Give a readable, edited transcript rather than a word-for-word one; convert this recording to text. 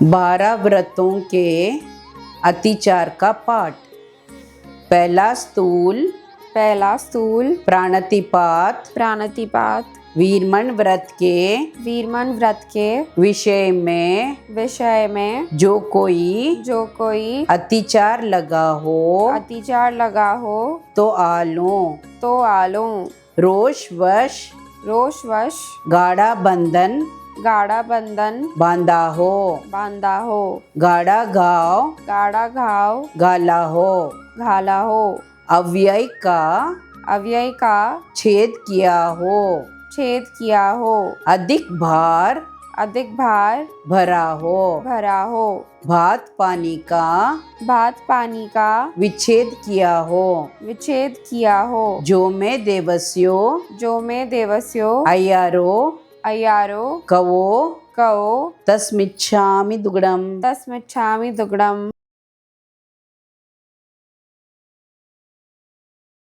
12 व्रतों के अतिचार का पाठ। पहला स्तूल प्राणतिपात वीरमन व्रत के विषय में जो कोई अतिचार लगा हो तो आलो रोषवश गाढ़ा बंधन बांधा हो गाढ़ा घाव घाला हो अव्यय का छेद किया हो अधिक भार भरा हो भात पानी का विच्छेद किया हो जो मैं देवस्यो अय्यारो कवो तस्मिच्छामि दुग्धम